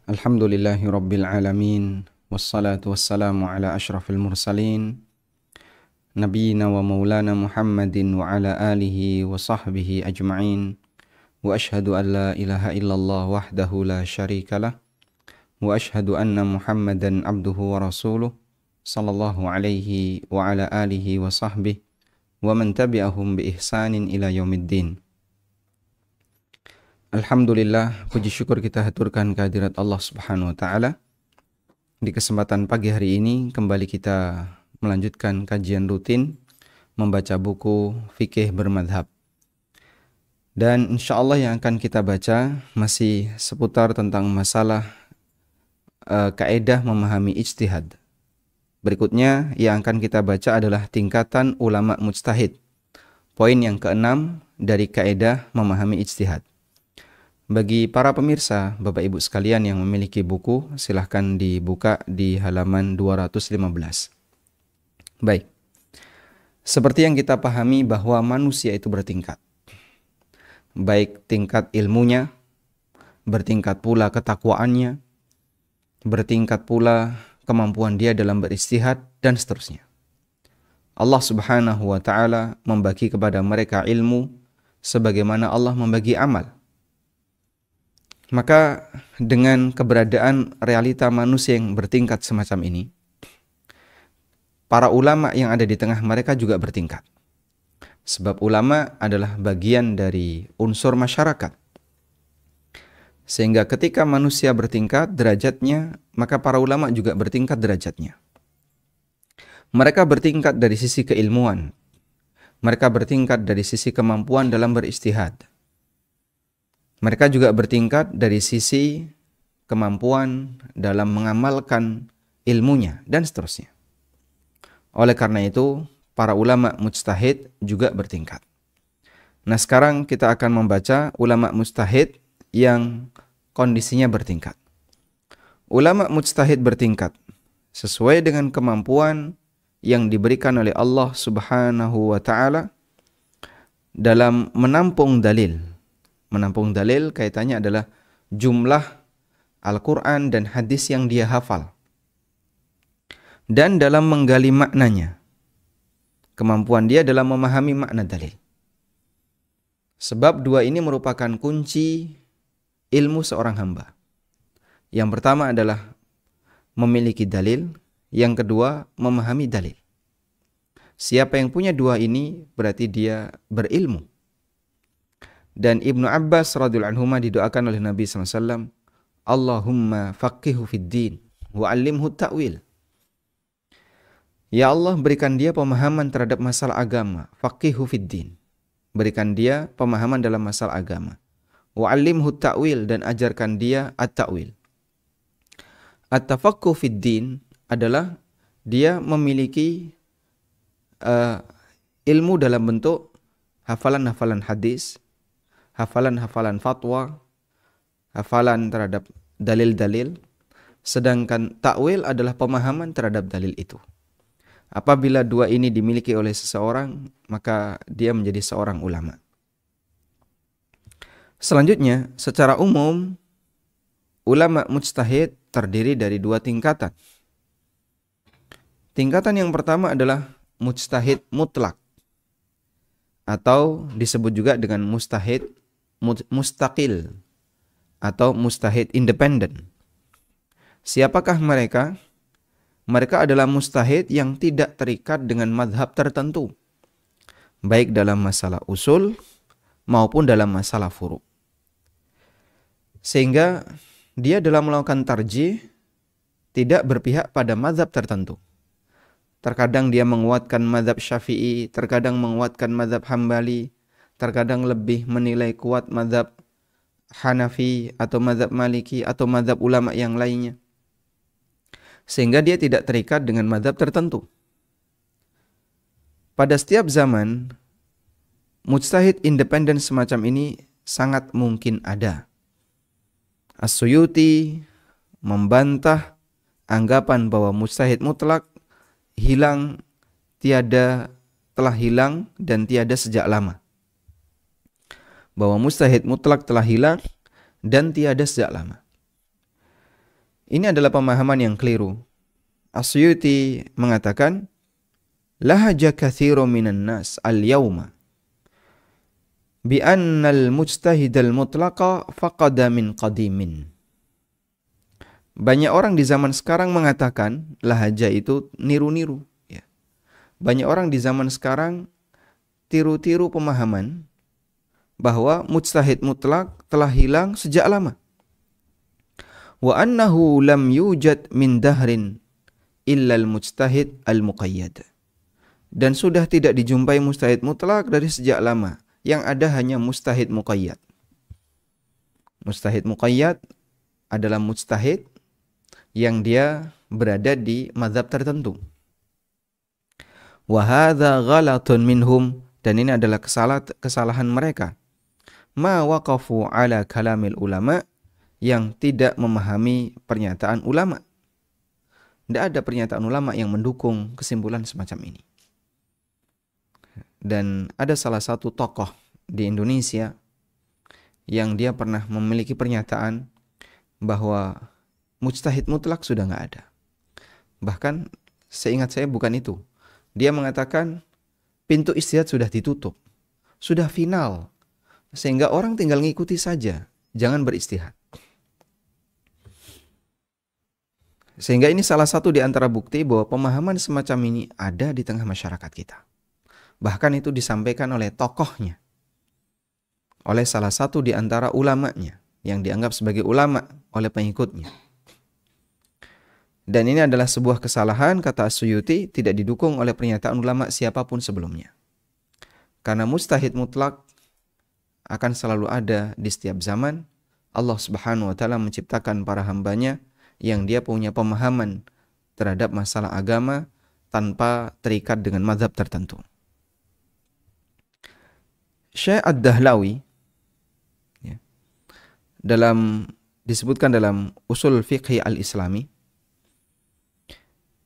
Alhamdulillahi Rabbil Alamin. Wassalatu wassalamu ala ashrafil mursalin Nabiina wa maulana Muhammadin wa ala alihi wa sahbihi ajma'in. Wa ashhadu an la ilaha illallah wahdahu la syarikalah. Wa ashhadu anna Muhammadan abduhu wa rasuluh sallallahu alaihi wa ala alihi wa sahbihi wa man tabi'ahum bi ihsanin ila yaumiddin. Alhamdulillah, puji syukur kita haturkan kehadirat Allah Subhanahu wa taala. Di kesempatan pagi hari ini kembali kita melanjutkan kajian rutin membaca buku fikih bermadhab. Dan insya Allah yang akan kita baca masih seputar tentang masalah kaidah memahami ijtihad. Berikutnya yang akan kita baca adalah tingkatan ulama mujtahid. Poin yang keenam dari kaidah memahami ijtihad. Bagi para pemirsa, Bapak Ibu sekalian yang memiliki buku, silahkan dibuka di halaman 215. Baik, seperti yang kita pahami bahwa manusia itu bertingkat. Baik tingkat ilmunya, bertingkat pula ketakwaannya, bertingkat pula kemampuan dia dalam beristihad, dan seterusnya. Allah Subhanahu wa ta'ala membagi kepada mereka ilmu sebagaimana Allah membagi amal. Maka dengan keberadaan realita manusia yang bertingkat semacam ini, para ulama yang ada di tengah mereka juga bertingkat. Sebab ulama adalah bagian dari unsur masyarakat. Sehingga ketika manusia bertingkat derajatnya, maka para ulama juga bertingkat derajatnya. Mereka bertingkat dari sisi keilmuan. Mereka bertingkat dari sisi kemampuan dalam beristihad. Mereka juga bertingkat dari sisi kemampuan dalam mengamalkan ilmunya dan seterusnya. Oleh karena itu, para ulama mujtahid juga bertingkat. Nah, sekarang kita akan membaca ulama mujtahid yang kondisinya bertingkat. Ulama mujtahid bertingkat sesuai dengan kemampuan yang diberikan oleh Allah Subhanahu wa ta'ala dalam menampung dalil. Menampung dalil kaitannya adalah jumlah Al-Quran dan hadis yang dia hafal. Dan dalam menggali maknanya. Kemampuan dia dalam memahami makna dalil. Sebab dua ini merupakan kunci ilmu seorang hamba. Yang pertama adalah memiliki dalil. Yang kedua memahami dalil. Siapa yang punya dua ini berarti dia berilmu. Dan Ibnu Abbas radhiyallahu anhuma didoakan oleh Nabi SAW, Allahumma faqihu fid din wa 'allimhu ta'wil. Ya Allah, berikan dia pemahaman terhadap masalah agama, faqihu fid din. Berikan dia pemahaman dalam masalah agama. Wa 'allimhu ta'wil, dan ajarkan dia at-ta'wil. At-tafaqquh fid din adalah dia memiliki ilmu dalam bentuk hafalan-hafalan hadis, hafalan-hafalan fatwa, hafalan terhadap dalil-dalil, sedangkan takwil adalah pemahaman terhadap dalil itu. Apabila dua ini dimiliki oleh seseorang, maka dia menjadi seorang ulama. Selanjutnya, secara umum, ulama mujtahid terdiri dari dua tingkatan. Tingkatan yang pertama adalah mujtahid mutlak, atau disebut juga dengan mustahid mustaqil atau mustahid independen. Siapakah mereka? Mereka adalah mustahid yang tidak terikat dengan madhab tertentu, baik dalam masalah usul maupun dalam masalah furu'. Sehingga dia dalam melakukan tarjih tidak berpihak pada madhab tertentu. Terkadang dia menguatkan madhab Syafi'i, terkadang menguatkan madhab Hambali, terkadang lebih menilai kuat madhab Hanafi atau madhab Maliki atau madhab ulama yang lainnya. Sehingga dia tidak terikat dengan madhab tertentu. Pada setiap zaman, mujtahid independen semacam ini sangat mungkin ada. As-Suyuti membantah anggapan bahwa mujtahid mutlak telah hilang dan tiada sejak lama. Bahwa mustahid mutlak telah hilang dan tiada sejak lama. Ini adalah pemahaman yang keliru. As-Suyuti mengatakan, lahaja katsirun minan nas al-yawma bi annal mujtahidal mutlaqa faqada min qadimin. Banyak orang di zaman sekarang mengatakan lahaja itu niru-niru. Ya. Banyak orang di zaman sekarang tiru-tiru pemahaman bahwa mujtahid mutlak telah hilang sejak lama. Wa annahu lam yujad min dahrin illa al-mujtahid al-muqayyad. Dan sudah tidak dijumpai mujtahid mutlak dari sejak lama. Yang ada hanya mujtahid muqayyad. Mujtahid muqayyad adalah mujtahid yang dia berada di mazhab tertentu. Wa hadza ghalatun minhum, dan ini adalah kesalahan mereka. Ma waqafu ala kalamil ulama, yang tidak memahami pernyataan ulama. Tidak ada pernyataan ulama yang mendukung kesimpulan semacam ini. Dan ada salah satu tokoh di Indonesia yang dia pernah memiliki pernyataan bahwa mujtahid mutlak sudah nggak ada. Bahkan seingat saya bukan itu. Dia mengatakan pintu ijtihad sudah ditutup, sudah final, sehingga orang tinggal ngikuti saja, jangan beristihad. Sehingga ini salah satu di antara bukti bahwa pemahaman semacam ini ada di tengah masyarakat kita. Bahkan itu disampaikan oleh tokohnya, oleh salah satu di antara ulamanya, yang dianggap sebagai ulama oleh pengikutnya. Dan ini adalah sebuah kesalahan, kata As-Suyuti, tidak didukung oleh pernyataan ulama siapapun sebelumnya. Karena mujtahid mutlak akan selalu ada di setiap zaman. Allah Subhanahu wa taala menciptakan para hambanya yang dia punya pemahaman terhadap masalah agama tanpa terikat dengan mazhab tertentu. Syekh Ad-Dahlawi disebutkan dalam Usul Fiqh Al-Islami,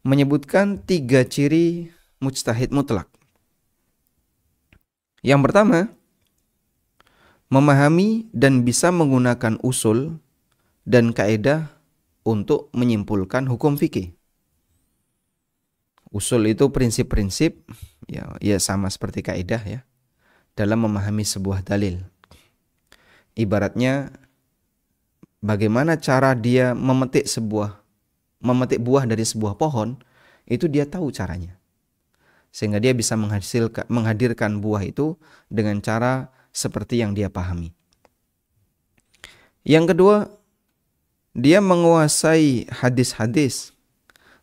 menyebutkan 3 ciri mujtahid mutlak. Yang pertama, memahami dan bisa menggunakan usul dan kaidah untuk menyimpulkan hukum fikih. Usul itu prinsip-prinsip, ya sama seperti kaidah ya, dalam memahami sebuah dalil. Ibaratnya bagaimana cara dia memetik buah dari sebuah pohon, itu dia tahu caranya. Sehingga dia bisa menghadirkan buah itu dengan cara seperti yang dia pahami. Yang kedua, dia menguasai hadis-hadis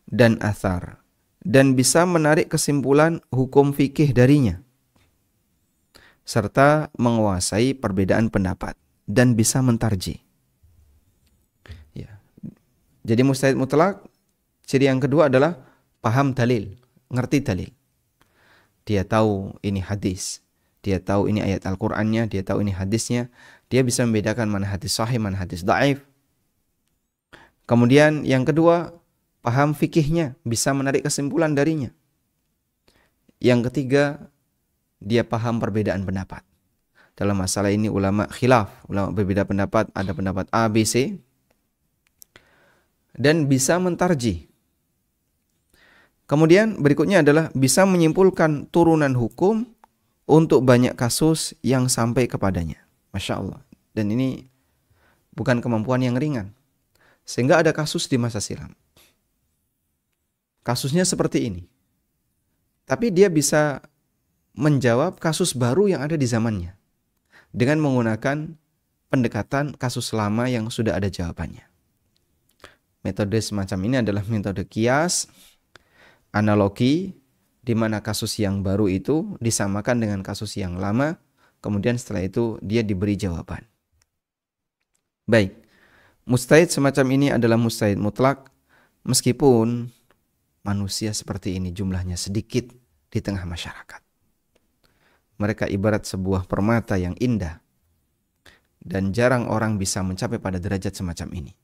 dan athar dan bisa menarik kesimpulan hukum fikih darinya, serta menguasai perbedaan pendapat dan bisa mentarjih. Jadi mujtahid mutlak, ciri yang kedua adalah paham dalil, ngerti dalil. Dia tahu ini hadis, dia tahu ini ayat Al-Qur'annya, dia tahu ini hadisnya, dia bisa membedakan mana hadis sahih, mana hadis dhaif. Kemudian yang kedua, paham fikihnya, bisa menarik kesimpulan darinya. Yang ketiga, dia paham perbedaan pendapat. Dalam masalah ini ulama khilaf, ulama berbeda pendapat, ada pendapat A, B, C, dan bisa mentarjih. Kemudian berikutnya adalah bisa menyimpulkan turunan hukum untuk banyak kasus yang sampai kepadanya. Masya Allah. Dan ini bukan kemampuan yang ringan. Sehingga ada kasus di masa silam. Kasusnya seperti ini. Tapi dia bisa menjawab kasus baru yang ada di zamannya, dengan menggunakan pendekatan kasus lama yang sudah ada jawabannya. Metode semacam ini adalah metode kias, analogi, di mana kasus yang baru itu disamakan dengan kasus yang lama, kemudian setelah itu dia diberi jawaban. Baik, mujtahid semacam ini adalah mujtahid mutlak, meskipun manusia seperti ini jumlahnya sedikit di tengah masyarakat. Mereka ibarat sebuah permata yang indah, dan jarang orang bisa mencapai pada derajat semacam ini.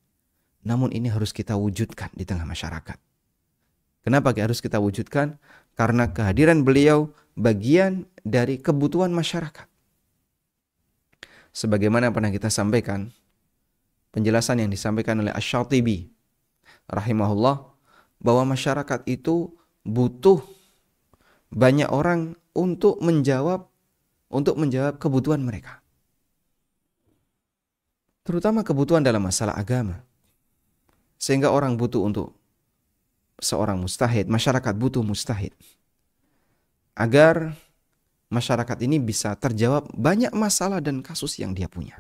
Namun ini harus kita wujudkan di tengah masyarakat. Kenapa harus kita wujudkan? Karena kehadiran beliau bagian dari kebutuhan masyarakat. Sebagaimana pernah kita sampaikan, penjelasan yang disampaikan oleh Asy-Syatibi rahimahullah bahwa masyarakat itu butuh banyak orang untuk menjawab kebutuhan mereka. Terutama kebutuhan dalam masalah agama. Sehingga orang butuh untuk seorang mujtahid, masyarakat butuh mujtahid. Agar masyarakat ini bisa terjawab banyak masalah dan kasus yang dia punya.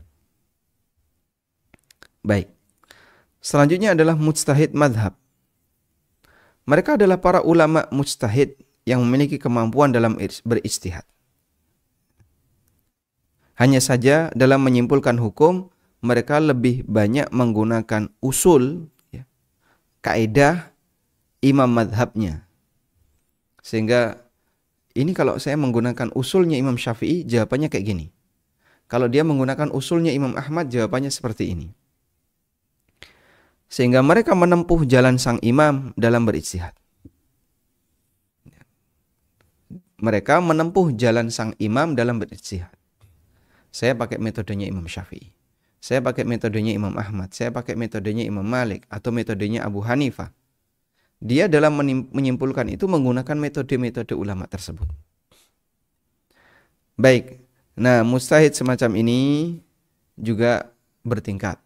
Baik. Selanjutnya adalah mujtahid madhab. Mereka adalah para ulama mujtahid yang memiliki kemampuan dalam berijtihad. Hanya saja dalam menyimpulkan hukum, mereka lebih banyak menggunakan usul, ya, kaidah imam madhabnya. Sehingga ini kalau saya menggunakan usulnya Imam Syafi'i, jawabannya kayak gini. Kalau dia menggunakan usulnya Imam Ahmad, jawabannya seperti ini. Sehingga mereka menempuh jalan sang imam dalam berijtihad. Mereka menempuh jalan sang imam dalam berijtihad. Saya pakai metodenya Imam Syafi'i. Saya pakai metodenya Imam Ahmad. Saya pakai metodenya Imam Malik atau metodenya Abu Hanifah. Dia dalam menyimpulkan itu menggunakan metode-metode ulama tersebut. Baik. Nah, mujtahid semacam ini juga bertingkat.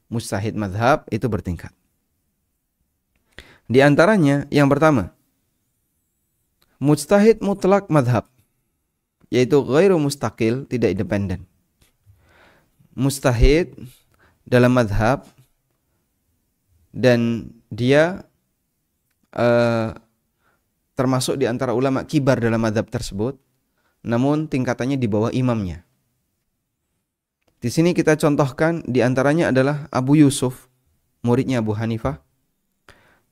Mujtahid madhab itu bertingkat. Di antaranya yang pertama, mujtahid mutlak madhab, yaitu ghairu mustaqil, tidak independen. Mujtahid dalam madhab dan dia termasuk di antara ulama kibar dalam madhab tersebut, namun tingkatannya di bawah imamnya. Di sini kita contohkan di antaranya adalah Abu Yusuf, muridnya Abu Hanifah,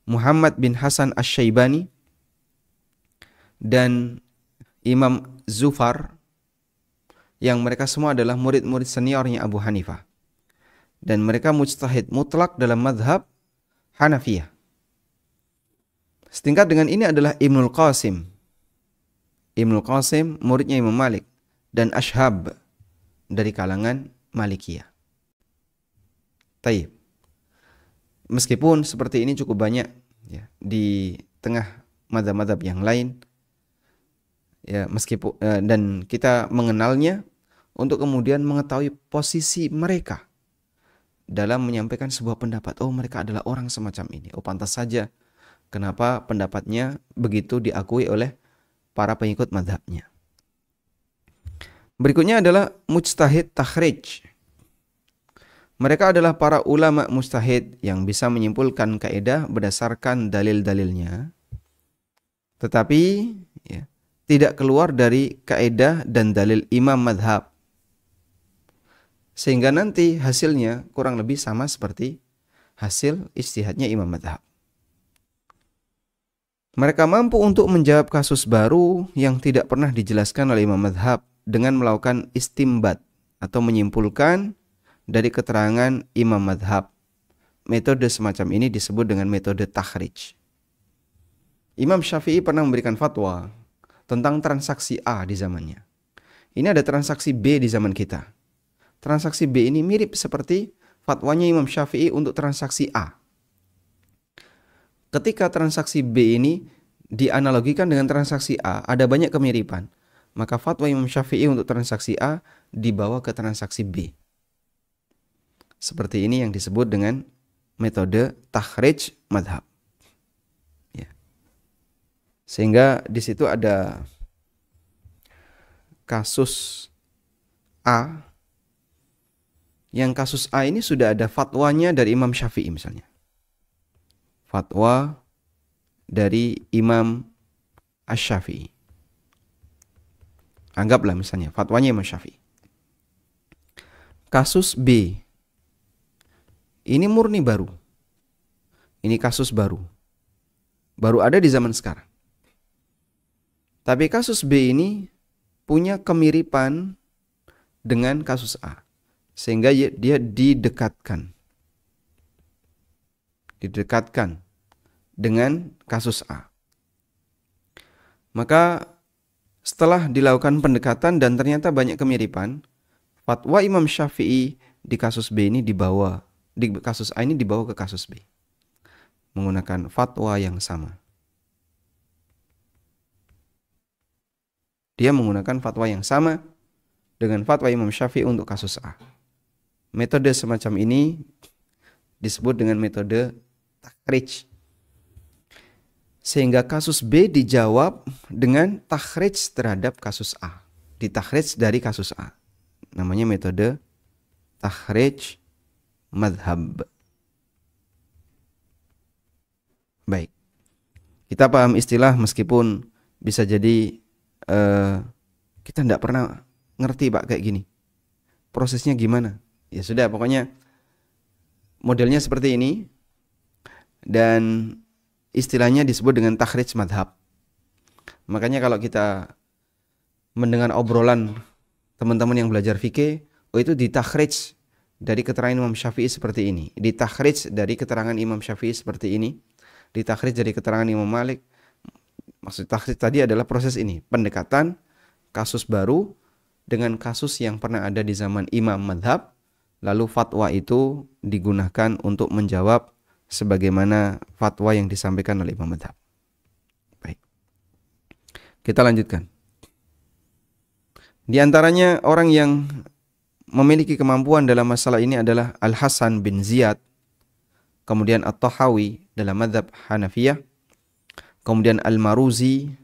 Muhammad bin Hasan Asy-Syaibani, dan Imam Zufar, yang mereka semua adalah murid-murid seniornya Abu Hanifah. Dan mereka mujtahid mutlak dalam madhab Hanafiyah. Setingkat dengan ini adalah Ibnul Qasim. Ibnul Qasim muridnya Imam Malik, dan Ashhab dari kalangan Malikiyah. Taib. Meskipun seperti ini cukup banyak ya, di tengah madhab-madhab yang lain, ya, meskipun dan kita mengenalnya untuk kemudian mengetahui posisi mereka dalam menyampaikan sebuah pendapat. Oh, mereka adalah orang semacam ini. Oh, pantas saja kenapa pendapatnya begitu diakui oleh para pengikut madhabnya. Berikutnya adalah mujtahid takhrij. Mereka adalah para ulama mujtahid yang bisa menyimpulkan kaidah berdasarkan dalil-dalilnya, tetapi ya, tidak keluar dari kaidah dan dalil imam madhab, sehingga nanti hasilnya kurang lebih sama seperti hasil ijtihadnya imam madhab. Mereka mampu untuk menjawab kasus baru yang tidak pernah dijelaskan oleh imam madhab dengan melakukan istimbat atau menyimpulkan dari keterangan imam madhab. Metode semacam ini disebut dengan metode takhrij. Imam Syafi'i pernah memberikan fatwa tentang transaksi A di zamannya. Ini ada transaksi B di zaman kita. Transaksi B ini mirip seperti fatwanya Imam Syafi'i untuk transaksi A. Ketika transaksi B ini dianalogikan dengan transaksi A, ada banyak kemiripan. Maka fatwa Imam Syafi'i untuk transaksi A dibawa ke transaksi B. Seperti ini yang disebut dengan metode takhrij madhab. Ya. Sehingga di situ ada kasus A. Yang kasus A ini sudah ada fatwanya dari Imam Syafi'i misalnya. Fatwa dari Imam Asy-Syafi'i. Anggaplah misalnya fatwanya Imam Syafi'i. Kasus B. Ini murni baru. Ini kasus baru. Baru ada di zaman sekarang. Tapi kasus B ini punya kemiripan dengan kasus A. Sehingga dia didekatkan. Didekatkan dengan kasus A. Maka setelah dilakukan pendekatan dan ternyata banyak kemiripan, fatwa Imam Syafi'i di kasus B ini dibawa, di kasus A ini dibawa ke kasus B. menggunakan fatwa yang sama. Dia menggunakan fatwa yang sama dengan fatwa Imam Syafi'i untuk kasus A. Metode semacam ini disebut dengan metode takhrij. Sehingga kasus B dijawab dengan takhrij terhadap kasus A. Ditakhrij dari kasus A. Namanya metode takhrij madhab. Baik. Kita paham istilah meskipun bisa jadi kita tidak pernah ngerti Pak kayak gini. Prosesnya gimana? Ya sudah, pokoknya modelnya seperti ini. Dan istilahnya disebut dengan takhrij madhab. Makanya kalau kita mendengar obrolan teman-teman yang belajar fikih, itu ditakhrij dari keterangan Imam Syafi'i seperti ini, ditakhrij dari keterangan Imam Syafi'i seperti ini, ditakhrij dari keterangan Imam Malik. Maksud takhrij tadi adalah proses ini, pendekatan kasus baru dengan kasus yang pernah ada di zaman imam madhab, lalu fatwa itu digunakan untuk menjawab sebagaimana fatwa yang disampaikan oleh imam madhab. Baik, kita lanjutkan. Di antaranya orang yang memiliki kemampuan dalam masalah ini adalah Al-Hasan bin Ziyad, kemudian At-Tahawi dalam madhab Hanafiyah, kemudian Al-Maruzi,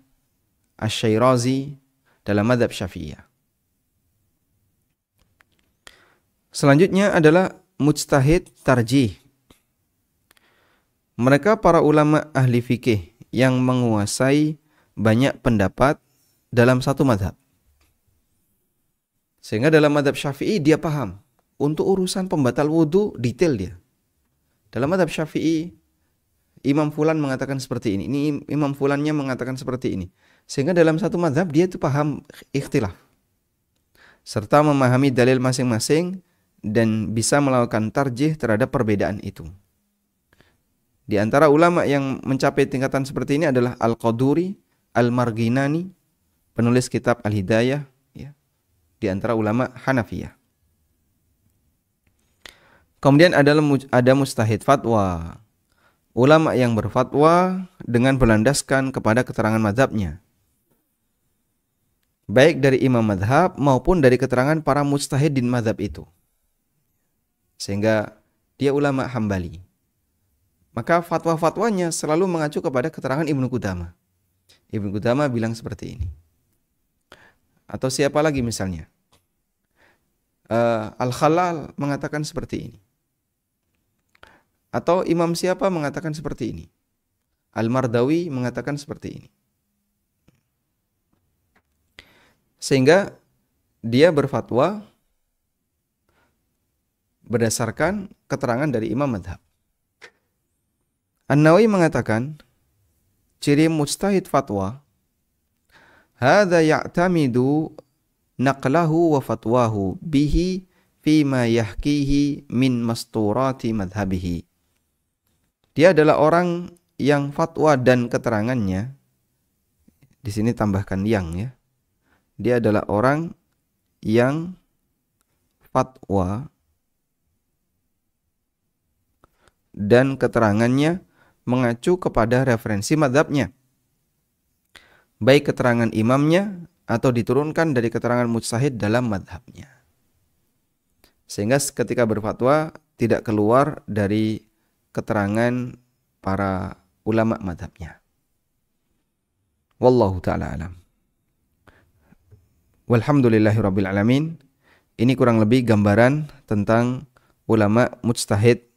Asy-Syairazi dalam madhab Syafi'iyah. Selanjutnya adalah mujtahid tarjih. Mereka para ulama ahli fikih yang menguasai banyak pendapat dalam satu madhab. Sehingga dalam madhab Syafi'i dia paham. Untuk urusan pembatal wudhu detail dia. Dalam madhab Syafi'i Imam Fulan mengatakan seperti ini Imam Fulannya mengatakan seperti ini. Sehingga dalam satu madhab dia itu paham ikhtilaf. Serta memahami dalil masing-masing dan bisa melakukan tarjih terhadap perbedaan itu. Di antara ulama yang mencapai tingkatan seperti ini adalah Al-Qaduri, Al-Marginani, penulis kitab Al-Hidayah, ya, di antara ulama Hanafiyah. Kemudian ada mujtahid fatwa. Ulama yang berfatwa dengan berlandaskan kepada keterangan mazhabnya. Baik dari imam mazhab maupun dari keterangan para mujtahidin mazhab itu. Sehingga dia ulama Hambali. Maka fatwa-fatwanya selalu mengacu kepada keterangan Ibnu Qudamah. Ibnu Qudamah bilang seperti ini. Atau siapa lagi misalnya? Al-Khalal mengatakan seperti ini. Atau imam siapa mengatakan seperti ini. Al-Mardawi mengatakan seperti ini. Sehingga dia berfatwa berdasarkan keterangan dari imam madhab. An-Nawawi mengatakan ciri mujtahid fatwa hadza ya'tamidu naqlahu wa fatwahu bihi fima yahkihi min masturati madhabihi. Dia adalah orang yang fatwa dan keterangannya, di sini tambahkan yang, ya. Dia adalah orang yang fatwa dan keterangannya mengacu kepada referensi madhabnya. Baik keterangan imamnya atau diturunkan dari keterangan mujtahid dalam madhabnya. Sehingga ketika berfatwa tidak keluar dari keterangan para ulama madhabnya. Wallahu ta'ala alam. Walhamdulillahirabbil alamin. Ini kurang lebih gambaran tentang ulama mujtahid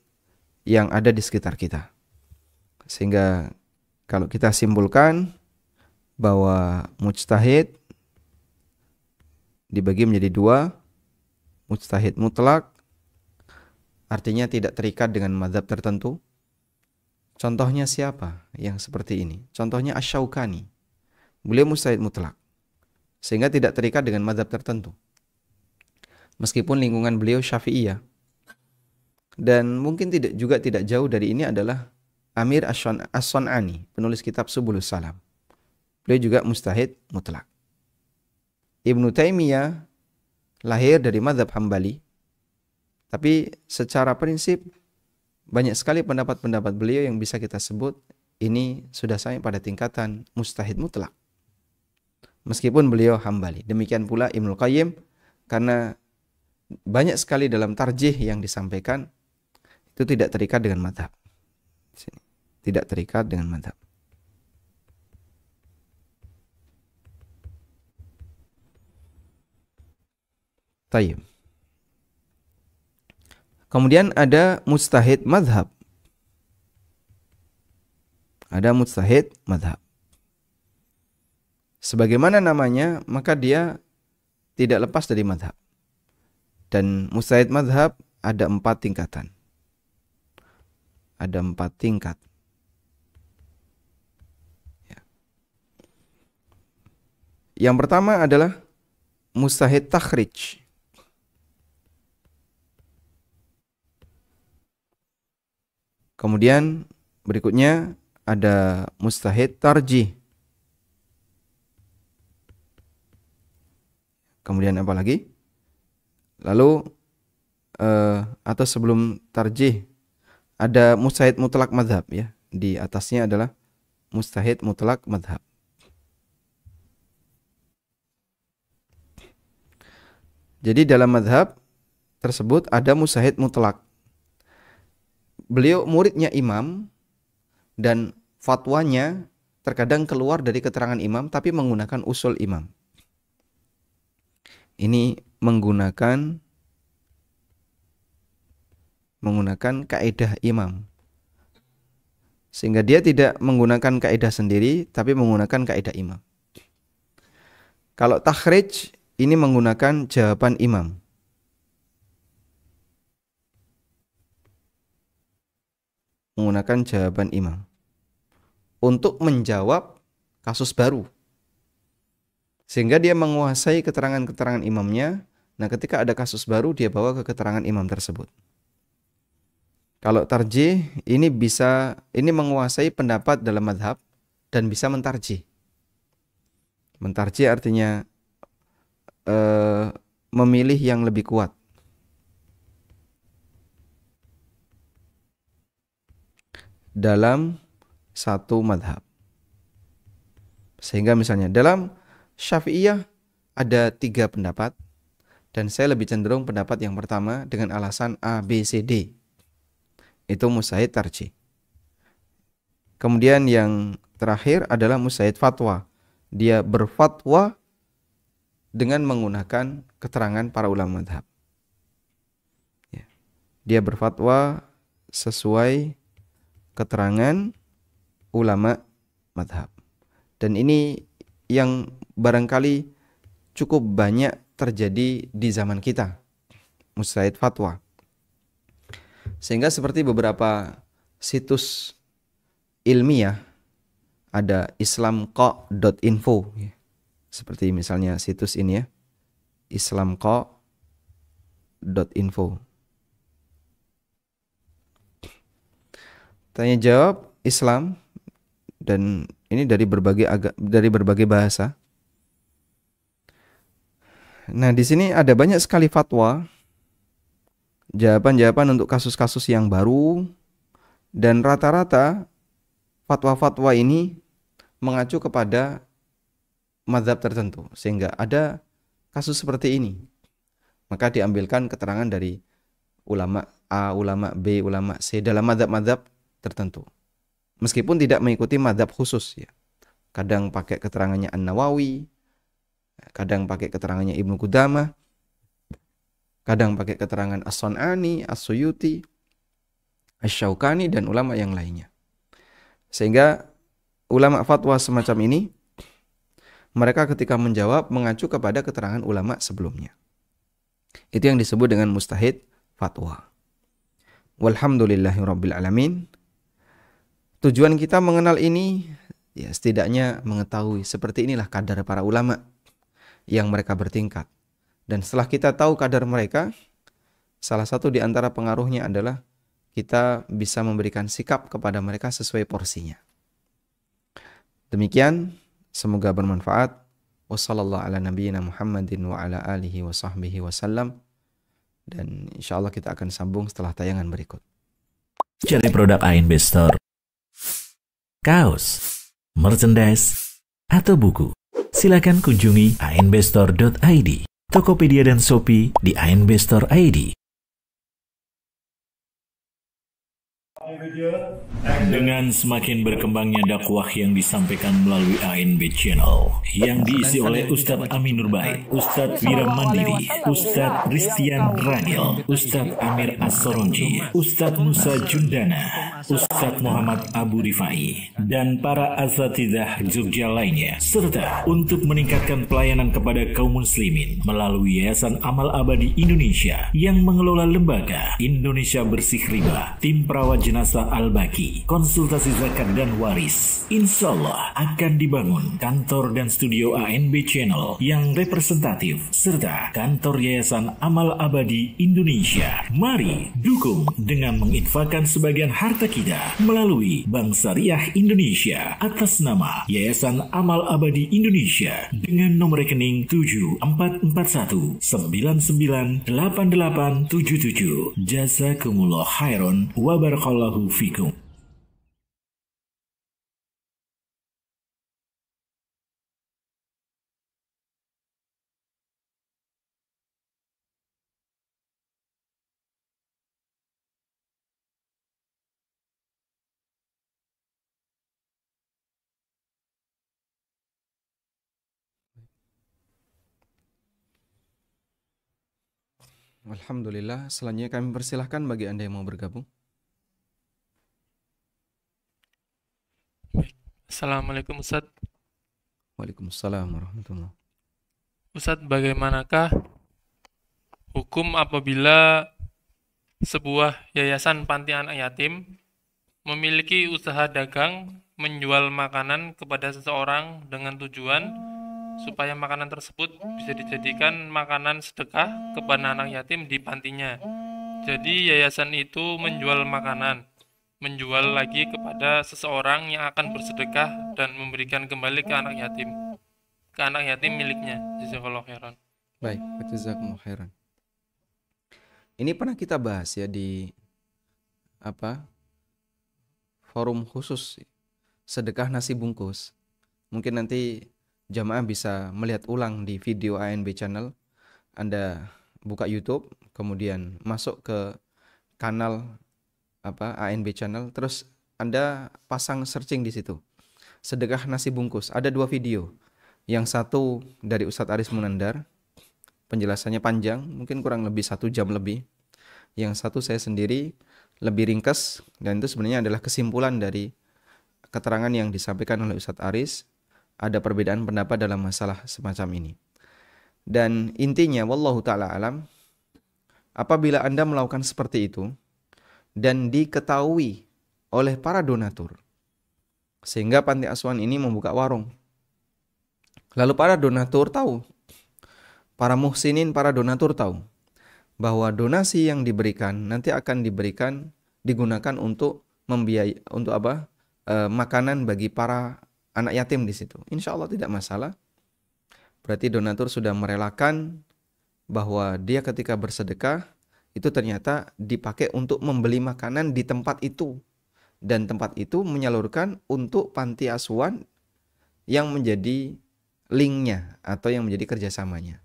yang ada di sekitar kita. Sehingga kalau kita simpulkan bahwa mujtahid dibagi menjadi dua. Mujtahid mutlak artinya tidak terikat dengan mazhab tertentu. Contohnya siapa yang seperti ini? Contohnya Asy-Syaukani. Beliau mujtahid mutlak, sehingga tidak terikat dengan mazhab tertentu. Meskipun lingkungan beliau Syafi'iyah. Dan mungkin tidak jauh dari ini adalah Amir As-Sun'ani, penulis kitab Subulus Salam. Beliau juga mujtahid mutlak. Ibnu Taimiyah lahir dari mazhab Hambali, tapi secara prinsip banyak sekali pendapat-pendapat beliau yang bisa kita sebut ini sudah sampai pada tingkatan mustahid mutlak. Meskipun beliau Hambali. Demikian pula Ibnul Qayyim, karena banyak sekali dalam tarjih yang disampaikan itu tidak terikat dengan mazhab. Tidak terikat dengan mazhab. Tayyib. Kemudian ada mujtahid mazhab. Ada mujtahid mazhab. Sebagaimana namanya, maka dia tidak lepas dari mazhab. Dan mujtahid mazhab ada 4 tingkatan. Ada 4 tingkat. Ya. Yang pertama adalah mujtahid takhrij. Kemudian berikutnya ada mujtahid tarjih. Kemudian apa lagi? Lalu atau sebelum tarjih ada mujtahid mutlak mazhab ya. Di atasnya adalah mujtahid mutlak mazhab. Jadi dalam mazhab tersebut ada mujtahid mutlak. Beliau muridnya imam dan fatwanya terkadang keluar dari keterangan imam tapi menggunakan usul imam. Ini menggunakan kaidah imam. Sehingga dia tidak menggunakan kaidah sendiri tapi menggunakan kaidah imam. Kalau takhrij ini menggunakan jawaban imam. Menggunakan jawaban imam untuk menjawab kasus baru, sehingga dia menguasai keterangan-keterangan imamnya. Nah, ketika ada kasus baru dia bawa ke keterangan imam tersebut. Kalau tarjih ini menguasai pendapat dalam mazhab dan bisa mentarjih. Mentarjih artinya memilih yang lebih kuat. Dalam satu madhab. Sehingga misalnya dalam Syafi'iyah ada 3 pendapat dan saya lebih cenderung pendapat yang pertama dengan alasan A, B, C, D. Itu mujtahid tarjih. Kemudian yang terakhir adalah mujtahid fatwa. Dia berfatwa dengan menggunakan keterangan para ulama madhab. Dia berfatwa sesuai keterangan ulama madhab. Dan ini yang barangkali cukup banyak terjadi di zaman kita, mujtahid fatwa. Sehingga seperti beberapa situs ilmiah, ada islamqa.info, seperti misalnya situs ini ya, islamqa.info. Tanya jawab Islam, dan ini dari berbagai bahasa. Nah, di sini ada banyak sekali fatwa, jawaban-jawaban untuk kasus-kasus yang baru, dan rata-rata fatwa-fatwa ini mengacu kepada mazhab tertentu, sehingga ada kasus seperti ini. Maka diambilkan keterangan dari ulama A, ulama B, ulama C dalam mazhab-mazhab tertentu. Meskipun tidak mengikuti mazhab khusus ya. Kadang pakai keterangannya An-Nawawi, kadang pakai keterangannya Ibnu Qudamah, kadang pakai keterangan As-Sun'ani, As-Suyuti, Asy-Syaukani dan ulama yang lainnya. Sehingga ulama fatwa semacam ini mereka ketika menjawab mengacu kepada keterangan ulama sebelumnya. Itu yang disebut dengan mujtahid fatwa. Walhamdulillahirabbil alamin. Tujuan kita mengenal ini ya setidaknya mengetahui seperti inilah kadar para ulama yang mereka bertingkat. Dan setelah kita tahu kadar mereka, salah satu di antara pengaruhnya adalah kita bisa memberikan sikap kepada mereka sesuai porsinya. Demikian, semoga bermanfaat. Wassallallahu ala nabiyyina Muhammadin wa ala alihi wa sahbihi wasallam. Dan insyaallah kita akan sambung setelah tayangan berikut. Cari produk ANB Store, kaos, merchandise, atau buku. Silakan kunjungi anbstore.id, Tokopedia dan Shopee di ANB Store ID. Dengan semakin berkembangnya dakwah yang disampaikan melalui ANB Channel yang diisi oleh Ustadz Aminur Bait, Ustadz Wira Mandiri, Ustadz Ristian Rangil, Ustadz Amir As-Soronji, Ustadz Musa Jundana, Ustadz Muhammad Abu Rifai, dan para asatidzah Jogja lainnya, serta untuk meningkatkan pelayanan kepada kaum muslimin melalui Yayasan Amal Abadi Indonesia yang mengelola lembaga Indonesia Bersih Riba, tim perawat jenazah Al-Baqi, konsultasi zakat dan waris. Insya Allah akan dibangun kantor dan studio ANB Channel yang representatif serta kantor Yayasan Amal Abadi Indonesia. Mari dukung dengan menginfakkan sebagian harta kita melalui Bank Syariah Indonesia atas nama Yayasan Amal Abadi Indonesia dengan nomor rekening 7441998877. Jazakumullah khairan wa barakallahu fikum. Alhamdulillah, selanjutnya kami persilahkan bagi Anda yang mau bergabung. Assalamualaikum Ustadz. Waalaikumsalam warahmatullahi. Ustadz, bagaimanakah hukum apabila sebuah yayasan panti anak yatim memiliki usaha dagang menjual makanan kepada seseorang dengan tujuan supaya makanan tersebut bisa dijadikan makanan sedekah kepada anak yatim di pantinya. Jadi yayasan itu menjual makanan, menjual lagi kepada seseorang yang akan bersedekah dan memberikan kembali ke anak yatim miliknya. Jazakallahu khairan. Baik, jazakumullah khairan. Ini pernah kita bahas ya di forum khusus sedekah nasi bungkus. Mungkin nanti jamaah bisa melihat ulang di video ANB Channel. Anda buka YouTube, kemudian masuk ke kanal ANB Channel, terus Anda pasang searching di situ. Sedekah nasi bungkus. Ada 2 video. Yang satu dari Ustadz Aris Munandar, penjelasannya panjang, mungkin kurang lebih 1 jam lebih. Yang satu saya sendiri, lebih ringkas, dan itu sebenarnya adalah kesimpulan dari keterangan yang disampaikan oleh Ustadz Aris. Ada perbedaan pendapat dalam masalah semacam ini. Dan intinya, wallahu ta'ala alam, apabila Anda melakukan seperti itu, dan diketahui oleh para donatur, sehingga panti asuhan ini membuka warung. Lalu para donatur tahu, para muhsinin, para donatur tahu, bahwa donasi yang diberikan nanti akan digunakan untuk membiayai, makanan bagi para anak yatim di situ. Insya Allah tidak masalah. Berarti donatur sudah merelakan bahwa dia ketika bersedekah itu ternyata dipakai untuk membeli makanan di tempat itu. Dan tempat itu menyalurkan untuk panti asuhan yang menjadi linknya atau yang menjadi kerjasamanya.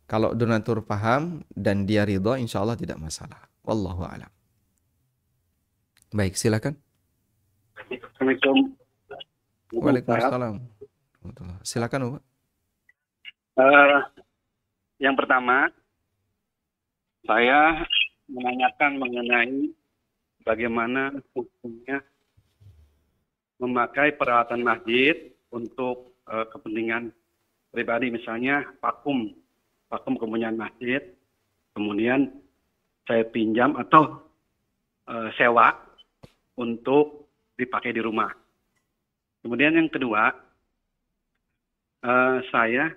Kalau donatur paham dan dia ridho, insya Allah tidak masalah. Wallahu a'lam. Baik, silakan. Assalamualaikum. Waalaikumsalam. Silakan, Bapak. Yang pertama, saya menanyakan mengenai bagaimana hukumnya memakai peralatan masjid untuk kepentingan pribadi, misalnya vakum kepunyaan masjid, kemudian saya pinjam atau sewa untuk dipakai di rumah. Kemudian yang kedua, saya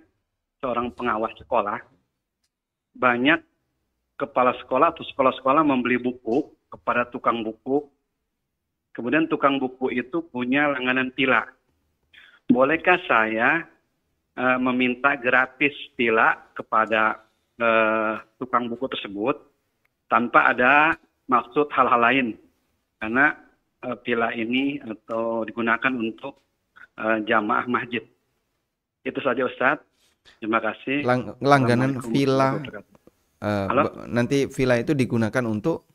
seorang pengawas sekolah, banyak kepala sekolah atau sekolah-sekolah membeli buku kepada tukang buku, kemudian tukang buku itu punya langganan tila. Bolehkah saya meminta gratis tila kepada tukang buku tersebut tanpa ada maksud hal-hal lain. Karena villa ini atau digunakan untuk jamaah masjid. Itu saja Ustadz. Terima kasih. Langganan villa, Halo? nanti villa itu digunakan untuk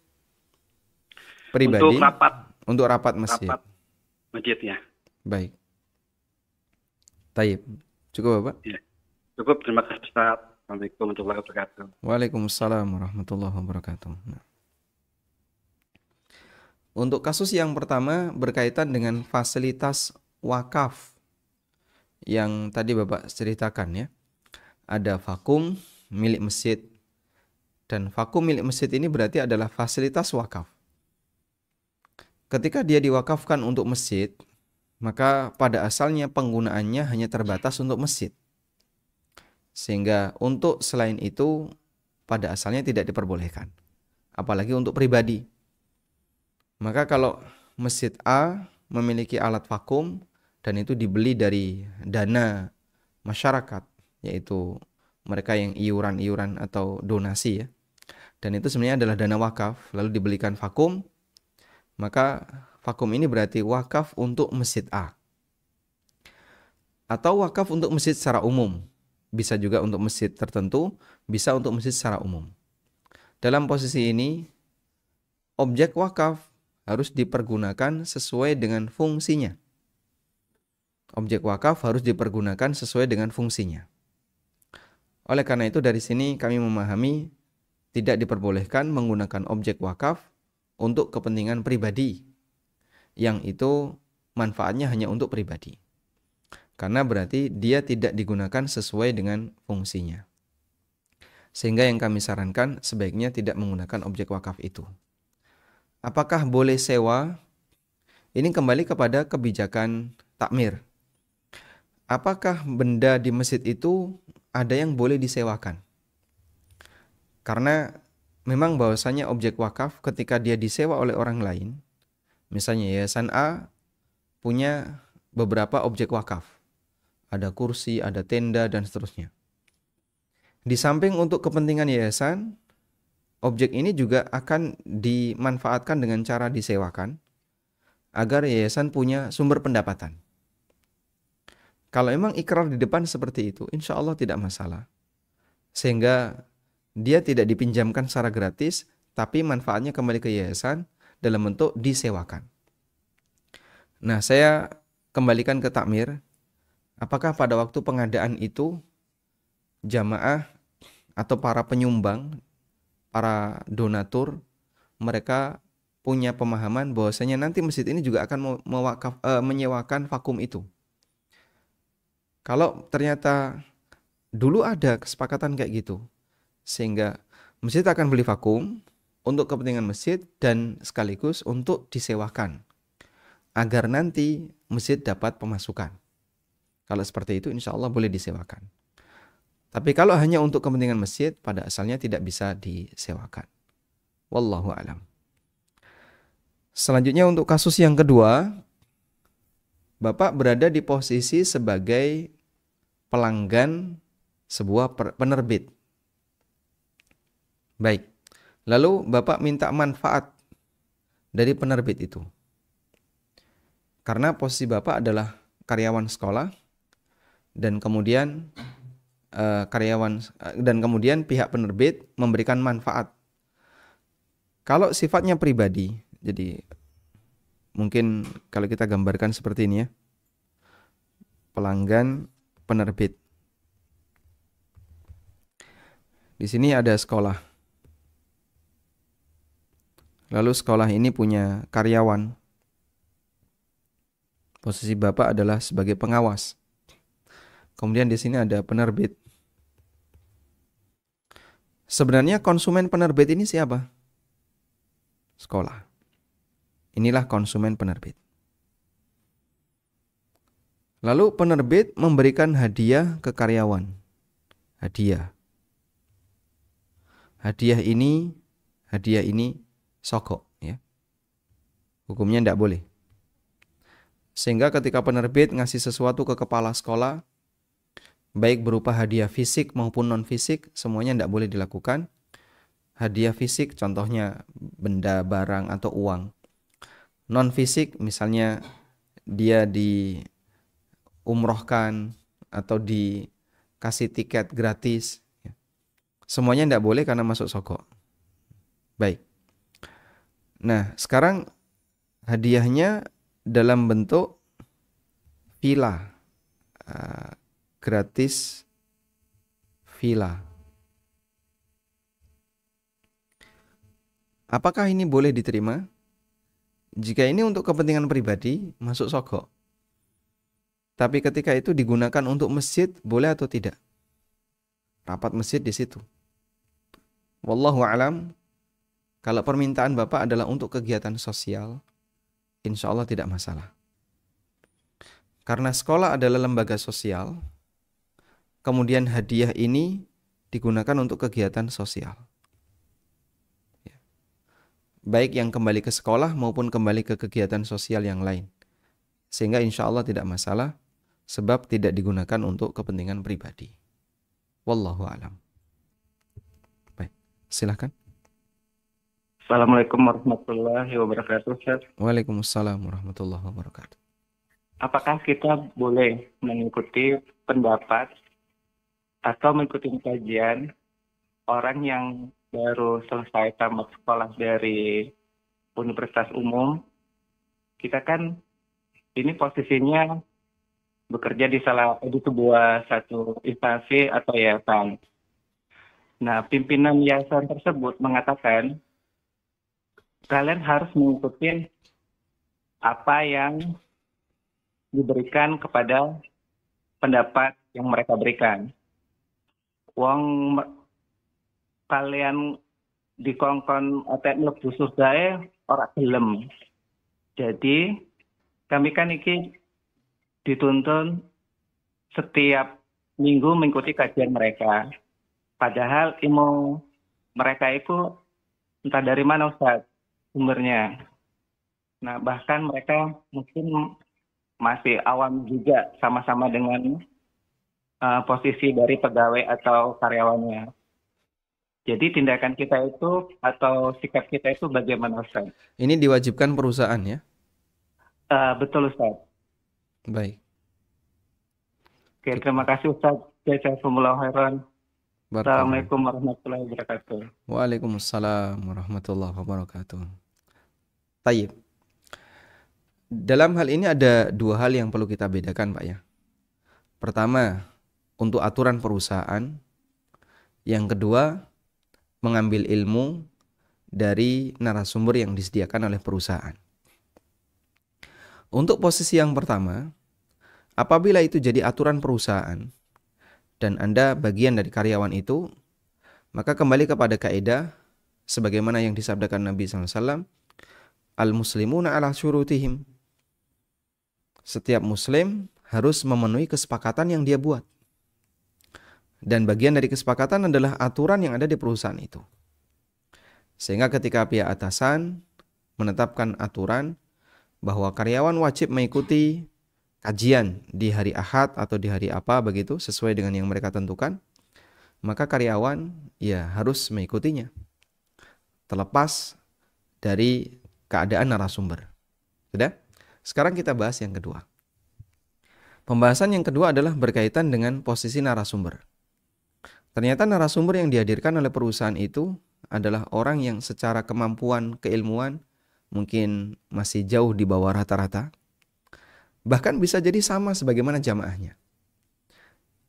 pribadi? Untuk rapat. Untuk rapat masjid. Rapat masjid ya. Baik. Taib. Cukup Bapak? Ya. Cukup, terima kasih Ustaz. Assalamualaikum warahmatullahi wabarakatuh. Waalaikumsalam warahmatullahi wabarakatuh. Nah. Untuk kasus yang pertama berkaitan dengan fasilitas wakaf yang tadi Bapak ceritakan ya. Ada vakum milik masjid. Dan vakum milik masjid ini berarti adalah fasilitas wakaf. Ketika dia diwakafkan untuk masjid, maka pada asalnya penggunaannya hanya terbatas untuk masjid. Sehingga untuk selain itu pada asalnya tidak diperbolehkan. Apalagi untuk pribadi. Maka kalau masjid A memiliki alat vakum dan itu dibeli dari dana masyarakat, yaitu mereka yang iuran-iuran atau donasi ya. Dan itu sebenarnya adalah dana wakaf, lalu dibelikan vakum, maka vakum ini berarti wakaf untuk masjid A. Atau wakaf untuk masjid secara umum. Bisa juga untuk masjid tertentu, bisa untuk masjid secara umum. Dalam posisi ini, objek wakaf harus dipergunakan sesuai dengan fungsinya. Objek wakaf harus dipergunakan sesuai dengan fungsinya. Oleh karena itu dari sini kami memahami tidak diperbolehkan menggunakan objek wakaf untuk kepentingan pribadi. Yang itu manfaatnya hanya untuk pribadi. Karena berarti dia tidak digunakan sesuai dengan fungsinya. Sehingga yang kami sarankan sebaiknya tidak menggunakan objek wakaf itu. Apakah boleh sewa? Ini kembali kepada kebijakan takmir. Apakah benda di masjid itu ada yang boleh disewakan? Karena memang bahwasanya objek wakaf ketika dia disewa oleh orang lain, misalnya Yayasan A punya beberapa objek wakaf. Ada kursi, ada tenda, dan seterusnya. Di samping untuk kepentingan yayasan, objek ini juga akan dimanfaatkan dengan cara disewakan agar yayasan punya sumber pendapatan. Kalau memang ikrar di depan seperti itu, insya Allah tidak masalah. Sehingga dia tidak dipinjamkan secara gratis, tapi manfaatnya kembali ke yayasan dalam bentuk disewakan. Nah, saya kembalikan ke takmir. Apakah pada waktu pengadaan itu jamaah atau para penyumbang, para donatur, mereka punya pemahaman bahwasanya nanti masjid ini juga akan menyewakan vakum itu. Kalau ternyata dulu ada kesepakatan kayak gitu, sehingga masjid akan beli vakum untuk kepentingan masjid dan sekaligus untuk disewakan, agar nanti masjid dapat pemasukan. Kalau seperti itu insya Allah boleh disewakan. Tapi kalau hanya untuk kepentingan masjid, pada asalnya tidak bisa disewakan. Wallahu a'lam. Selanjutnya untuk kasus yang kedua, Bapak berada di posisi sebagai pelanggan sebuah penerbit. Baik. Lalu Bapak minta manfaat dari penerbit itu. Karena posisi Bapak adalah karyawan sekolah dan kemudian pihak penerbit memberikan manfaat. Kalau sifatnya pribadi, jadi mungkin kalau kita gambarkan seperti ini ya. Pelanggan penerbit. Di sini ada sekolah. Lalu sekolah ini punya karyawan. Posisi Bapak adalah sebagai pengawas. Kemudian di sini ada penerbit. Sebenarnya konsumen penerbit ini siapa? Sekolah. Inilah konsumen penerbit. Lalu penerbit memberikan hadiah ke karyawan. Hadiah. Hadiah ini sogok ya. Hukumnya tidak boleh. Sehingga ketika penerbit ngasih sesuatu ke kepala sekolah, baik berupa hadiah fisik maupun non fisik, semuanya tidak boleh dilakukan. hadiah fisik contohnya benda, barang atau uang. Non fisik misalnya dia diumrohkan atau dikasih tiket gratis. Semuanya tidak boleh karena masuk sogok. Baik. Nah, sekarang hadiahnya dalam bentuk villa, gratis villa. Apakah ini boleh diterima? Jika ini untuk kepentingan pribadi, masuk sogok. Tapi ketika itu digunakan untuk masjid, boleh atau tidak? Rapat masjid di situ. Wallahu a'lam. Kalau permintaan Bapak adalah untuk kegiatan sosial, insya Allah tidak masalah. Karena sekolah adalah lembaga sosial, kemudian hadiah ini digunakan untuk kegiatan sosial. Baik yang kembali ke sekolah maupun kembali ke kegiatan sosial yang lain. Sehingga insya Allah tidak masalah, sebab tidak digunakan untuk kepentingan pribadi. Wallahu a'lam. Baik, silakan. Assalamualaikum warahmatullahi wabarakatuh, Ustaz. Waalaikumsalam warahmatullahi wabarakatuh. Apakah kita boleh mengikuti pendapat atau mengikuti kajian orang yang baru selesai tamat sekolah dari universitas umum? Kita kan ini posisinya bekerja di sebuah satu instansi atau yayasan. Nah, pimpinan yayasan tersebut mengatakan kalian harus mengikuti apa yang diberikan kepada pendapat yang mereka berikan. Wong kalian dikongkon otek mlebu surgae ora gelem. Jadi kami kan iki dituntun setiap minggu mengikuti kajian mereka. Padahal ilmu mereka itu entah dari mana Ustaz sumbernya. Nah, bahkan mereka mungkin masih awam juga sama-sama dengan posisi dari pegawai atau karyawannya. Jadi tindakan kita itu atau sikap kita itu bagaimana Ustaz? Ini diwajibkan perusahaan ya? Betul Ustaz. Baik. Oke, terima kasih Ustaz. Jazakumullah khairan. Assalamualaikum warahmatullahi wabarakatuh. Waalaikumsalam warahmatullahi wabarakatuh. Tayyib. Dalam hal ini ada dua hal yang perlu kita bedakan Pak ya. Pertama, untuk aturan perusahaan. Yang kedua, mengambil ilmu dari narasumber yang disediakan oleh perusahaan. Untuk posisi yang pertama, apabila itu jadi aturan perusahaan dan Anda bagian dari karyawan itu, maka kembali kepada kaidah sebagaimana yang disabdakan Nabi SAW, al-muslimuna ala syurutihim. Setiap muslim harus memenuhi kesepakatan yang dia buat. Dan bagian dari kesepakatan adalah aturan yang ada di perusahaan itu. Sehingga ketika pihak atasan menetapkan aturan bahwa karyawan wajib mengikuti kajian di hari Ahad atau di hari apa begitu sesuai dengan yang mereka tentukan, maka karyawan ya harus mengikutinya. Terlepas dari keadaan narasumber. Sudah? Sekarang kita bahas yang kedua. Pembahasan yang kedua adalah berkaitan dengan posisi narasumber. Ternyata narasumber yang dihadirkan oleh perusahaan itu adalah orang yang secara kemampuan, keilmuan mungkin masih jauh di bawah rata-rata. Bahkan bisa jadi sama sebagaimana jamaahnya.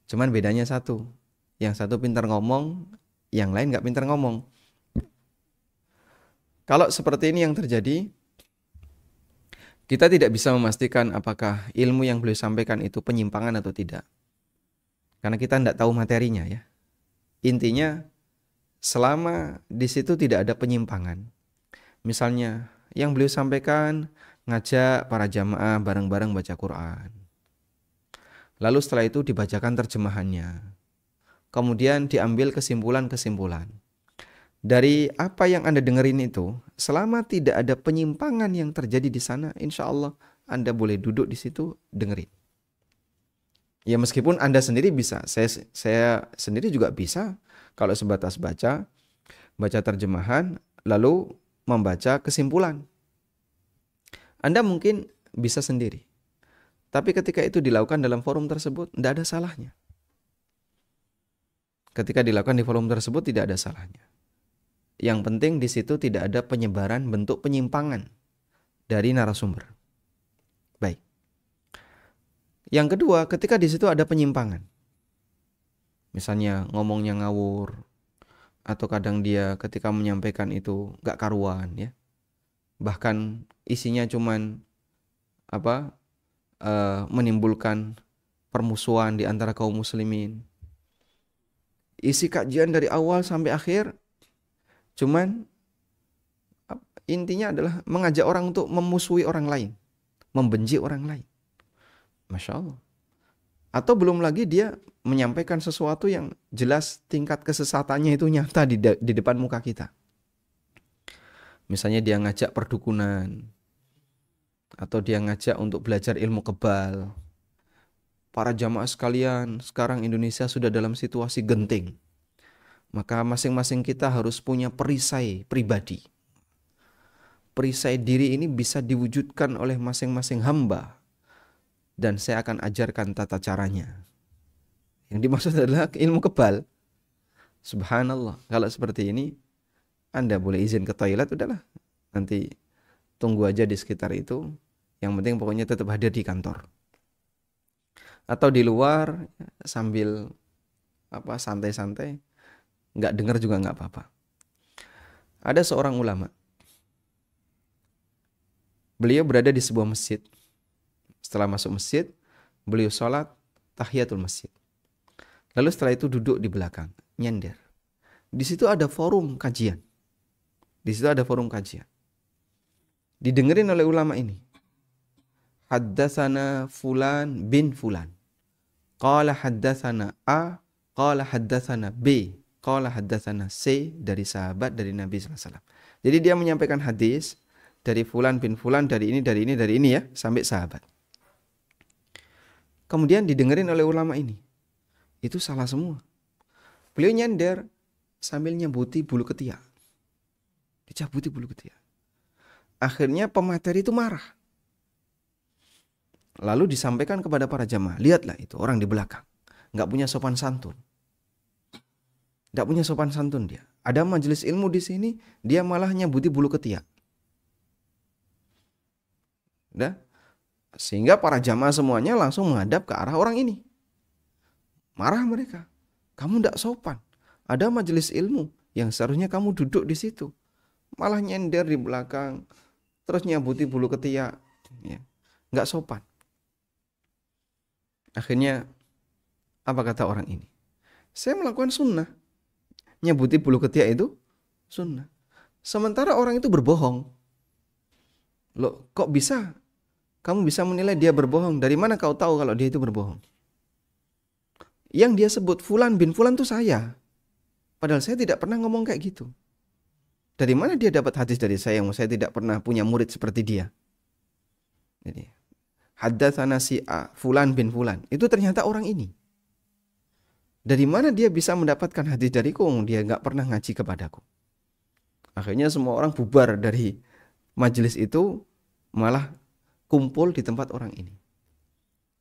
Cuman bedanya satu. Yang satu pintar ngomong, yang lain gak pintar ngomong. Kalau seperti ini yang terjadi, kita tidak bisa memastikan apakah ilmu yang beliau sampaikan itu penyimpangan atau tidak. Karena kita tidak tahu materinya ya. Intinya, selama di situ tidak ada penyimpangan. Misalnya, yang beliau sampaikan ngajak para jamaah bareng-bareng baca Quran. Lalu setelah itu dibacakan terjemahannya. Kemudian diambil kesimpulan-kesimpulan. Dari apa yang Anda dengerin itu, selama tidak ada penyimpangan yang terjadi di sana, insya Allah Anda boleh duduk di situ dengerin. Ya meskipun Anda sendiri bisa, saya sendiri juga bisa kalau sebatas baca. Baca terjemahan, lalu membaca kesimpulan. Anda mungkin bisa sendiri. Tapi ketika itu dilakukan dalam forum tersebut, tidak ada salahnya. Ketika dilakukan di forum tersebut, tidak ada salahnya. Yang penting di situ tidak ada penyebaran bentuk penyimpangan dari narasumber. Baik. Yang kedua, ketika di situ ada penyimpangan. Misalnya ngomongnya ngawur, atau kadang dia ketika menyampaikan itu gak karuan ya. Bahkan isinya cuman menimbulkan permusuhan di antara kaum muslimin. Isi kajian dari awal sampai akhir cuman intinya adalah mengajak orang untuk memusuhi orang lain, membenci orang lain. Masya Allah. Atau belum lagi dia menyampaikan sesuatu yang jelas tingkat kesesatannya itu nyata di depan muka kita. Misalnya dia ngajak perdukunan, atau dia ngajak untuk belajar ilmu kebal. Para jamaah sekalian, sekarang Indonesia sudah dalam situasi genting. Maka masing-masing kita harus punya perisai pribadi. Perisai diri ini bisa diwujudkan oleh masing-masing hamba. Dan saya akan ajarkan tata caranya. Yang dimaksud adalah ilmu kebal. Subhanallah. Kalau seperti ini, Anda boleh izin ke toilet, udahlah. Nanti tunggu aja di sekitar itu. Yang penting pokoknya tetap hadir di kantor. Atau di luar sambil santai-santai, nggak dengar juga nggak apa-apa. Ada seorang ulama. Beliau berada di sebuah masjid. Setelah masuk masjid, beliau sholat tahiyatul masjid. Lalu setelah itu duduk di belakang, nyender. Di situ ada forum kajian. Didengerin oleh ulama ini. Haddatsana fulan bin fulan. Qala haddatsana A, qala haddatsana B, qala haddatsana C, dari sahabat dari Nabi SAW. Jadi dia menyampaikan hadis dari fulan bin fulan, dari ini ya, sampai sahabat. Kemudian didengerin oleh ulama ini. Itu salah semua. Beliau nyender sambil nyebuti bulu ketiak. Dicabuti bulu ketiak. Akhirnya pemateri itu marah. Lalu disampaikan kepada para jamaah. Lihatlah itu orang di belakang. Nggak punya sopan santun. Dia. Ada majelis ilmu di sini, dia malah nyebuti bulu ketiak. Sehingga para jamaah semuanya langsung menghadap ke arah orang ini. Marah mereka. Kamu tidak sopan. Ada majelis ilmu yang seharusnya kamu duduk di situ. Malah nyender di belakang. Terus nyebuti bulu ketiak. Ya. Nggak sopan. Akhirnya apa kata orang ini? Saya melakukan sunnah. Nyebuti bulu ketiak itu sunnah. Sementara orang itu berbohong. Loh, kok bisa? Kamu bisa menilai dia berbohong. Dari mana kau tahu kalau dia itu berbohong? Yang dia sebut fulan bin fulan itu saya. Padahal saya tidak pernah ngomong kayak gitu. Dari mana dia dapat hadis dari saya yang saya tidak pernah punya murid seperti dia? Jadi, haddatsana si A, fulan bin fulan. Itu ternyata orang ini. Dari mana dia bisa mendapatkan hadis dariku? Dia nggak pernah ngaji kepadaku. Akhirnya semua orang bubar dari majelis itu, malah kumpul di tempat orang ini.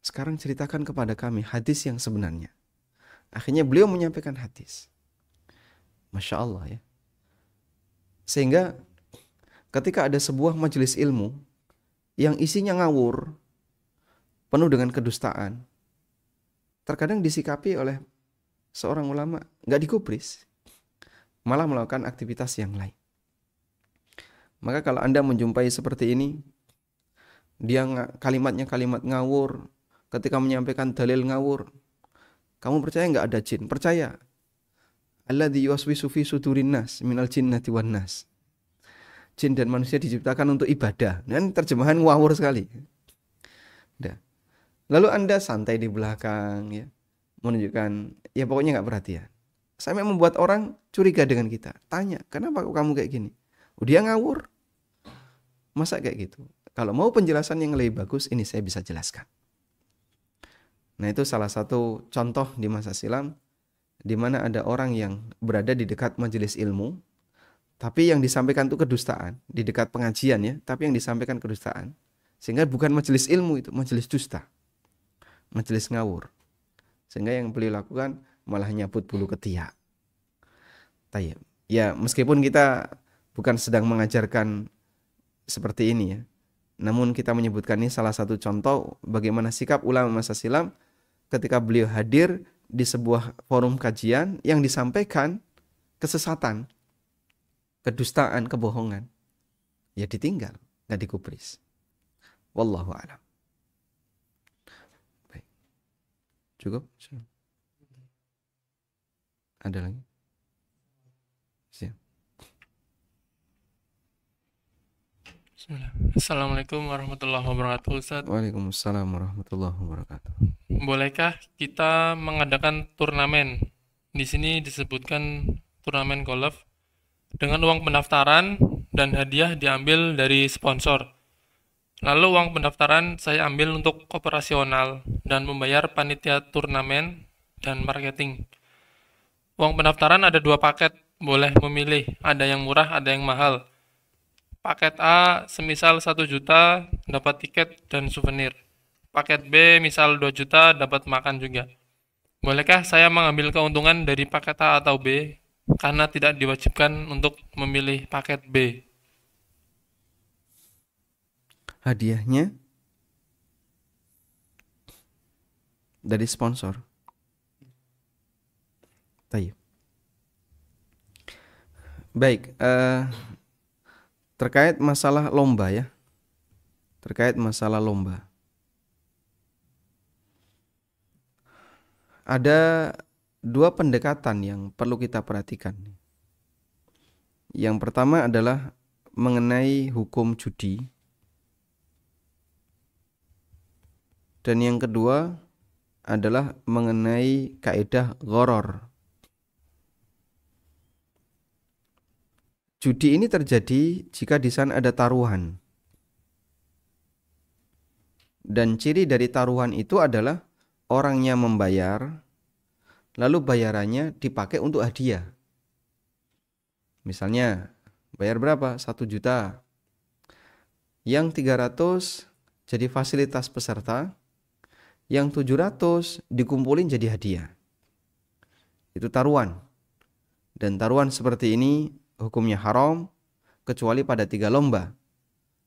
Sekarang ceritakan kepada kami hadis yang sebenarnya. Akhirnya beliau menyampaikan hadis. Masya Allah ya. Sehingga ketika ada sebuah majelis ilmu yang isinya ngawur, penuh dengan kedustaan, terkadang disikapi oleh seorang ulama nggak digubris, malah melakukan aktivitas yang lain. Maka kalau Anda menjumpai seperti ini, dia kalimatnya kalimat ngawur, ketika menyampaikan dalil ngawur, kamu percaya nggak ada jin? Percaya. Alladzi yuwaswisu fi sudurin nas minal jinnati wan nas. Jin dan manusia diciptakan untuk ibadah. Dan terjemahan ngawur sekali. Udah. Lalu Anda santai di belakang ya, menunjukkan ya pokoknya nggak perhatian. Sampai membuat orang curiga dengan kita. Tanya, kenapa kamu kayak gini? Dia ngawur. Masa kayak gitu? Kalau mau penjelasan yang lebih bagus, ini saya bisa jelaskan. Nah, itu salah satu contoh di masa silam, di mana ada orang yang berada di dekat majelis ilmu, tapi yang disampaikan itu kedustaan, di dekat pengajian ya, tapi yang disampaikan kedustaan. Sehingga bukan majelis ilmu itu, majelis dusta. Majelis ngawur. Sehingga yang beliau lakukan malah nyabut bulu ketiak. Tayyib. Ya, meskipun kita bukan sedang mengajarkan seperti ini ya, namun kita menyebutkan ini salah satu contoh bagaimana sikap ulama masa silam ketika beliau hadir di sebuah forum kajian yang disampaikan kesesatan, kedustaan, kebohongan. Ya ditinggal, nggak digubris. Wallahu a'lam. Baik. Cukup? Ada lagi? Siap. Assalamualaikum warahmatullahi wabarakatuh, Ustaz. Waalaikumsalam warahmatullahi wabarakatuh. Bolehkah kita mengadakan turnamen? Di sini disebutkan turnamen golf dengan uang pendaftaran dan hadiah diambil dari sponsor. Lalu uang pendaftaran saya ambil untuk operasional dan membayar panitia turnamen dan marketing. Uang pendaftaran ada 2 paket, boleh memilih, ada yang murah, ada yang mahal. Paket A semisal 1 juta dapat tiket dan souvenir. Paket B misal 2 juta dapat makan juga. Bolehkah saya mengambil keuntungan dari paket A atau B? Karena tidak diwajibkan untuk memilih paket B. Hadiahnya dari sponsor. Tayyib. Baik, terkait masalah lomba ya. Terkait masalah lomba. Ada 2 pendekatan yang perlu kita perhatikan. Yang pertama adalah mengenai hukum judi. Dan yang kedua adalah mengenai kaidah gharar. Judi ini terjadi jika di sana ada taruhan. Dan ciri dari taruhan itu adalah orangnya membayar, lalu bayarannya dipakai untuk hadiah. Misalnya, bayar berapa? 1 juta. Yang 300 jadi fasilitas peserta, yang 700 dikumpulin jadi hadiah. Itu taruhan. Dan taruhan seperti ini hukumnya haram kecuali pada 3 lomba.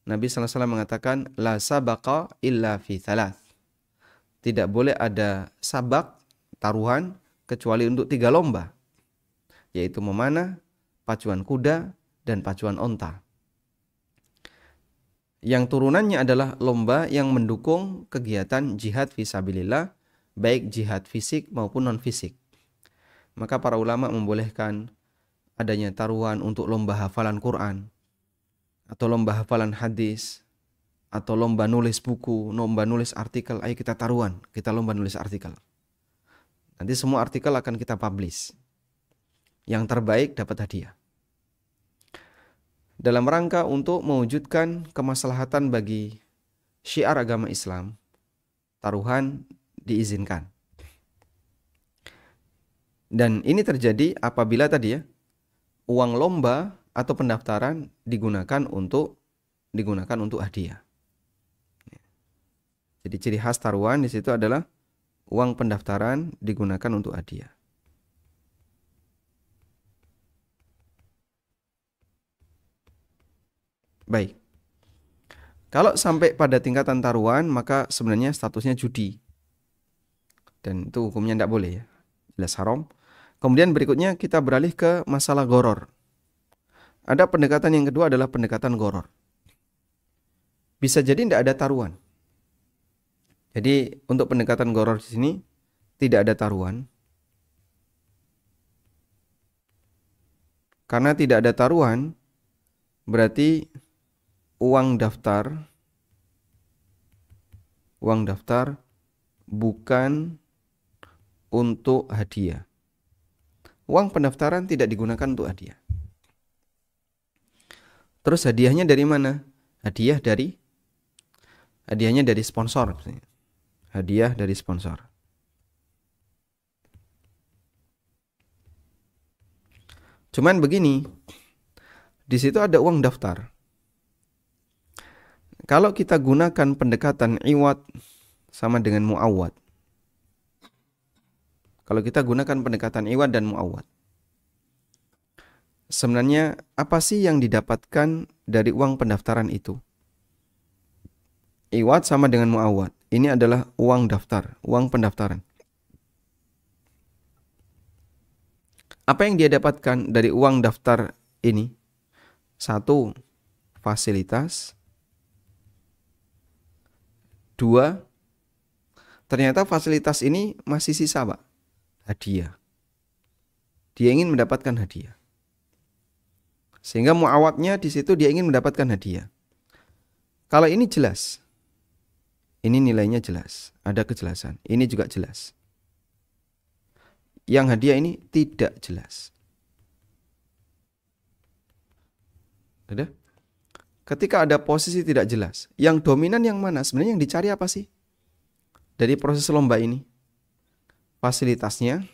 Nabi SAW mengatakan la sabaqa illa fi thalath. Tidak boleh ada sabak, taruhan kecuali untuk 3 lomba, yaitu memanah, pacuan kuda, dan pacuan onta. Yang turunannya adalah lomba yang mendukung kegiatan jihad fisabilillah, baik jihad fisik maupun non fisik. Maka para ulama membolehkan adanya taruhan untuk lomba hafalan Quran, atau lomba hafalan hadis, atau lomba nulis buku, lomba nulis artikel. Ayo kita taruhan, kita lomba nulis artikel. Nanti semua artikel akan kita publish. Yang terbaik dapat hadiah. Dalam rangka untuk mewujudkan kemaslahatan bagi syiar agama Islam, taruhan diizinkan. Dan ini terjadi apabila tadi ya, uang lomba atau pendaftaran digunakan untuk hadiah. Jadi ciri khas taruhan di situ adalah uang pendaftaran digunakan untuk hadiah. Baik. Kalau sampai pada tingkatan taruhan, maka sebenarnya statusnya judi. Dan itu hukumnya tidak boleh ya. Jelas haram. Kemudian berikutnya kita beralih ke masalah gharar. Ada pendekatan yang kedua adalah pendekatan gharar. Bisa jadi tidak ada taruhan. Jadi untuk pendekatan gharar di sini tidak ada taruhan. Karena tidak ada taruhan, berarti uang daftar bukan untuk hadiah. Uang pendaftaran tidak digunakan untuk hadiah. Terus hadiahnya dari mana? Hadiahnya dari sponsor. Hadiah dari sponsor. Cuman begini, Di situ ada uang daftar. Kalau kita gunakan pendekatan iwad sama dengan muawwad. Kalau kita gunakan pendekatan iwad dan muawwad, sebenarnya apa sih yang didapatkan dari uang pendaftaran itu? Iwad sama dengan muawwad. Ini adalah uang daftar, uang pendaftaran. Apa yang dia dapatkan dari uang daftar ini? 1, fasilitas. 2, ternyata fasilitas ini masih sisa, Pak. Hadiah. Dia ingin mendapatkan hadiah. Sehingga muawwadnya di situ dia ingin mendapatkan hadiah. Kalau ini jelas. Ini nilainya jelas, ada kejelasan. Ini juga jelas. Yang hadiah ini tidak jelas. Ada? Ketika ada posisi tidak jelas, yang dominan yang mana? Sebenarnya yang dicari apa sih? Dari proses lomba ini? Fasilitasnya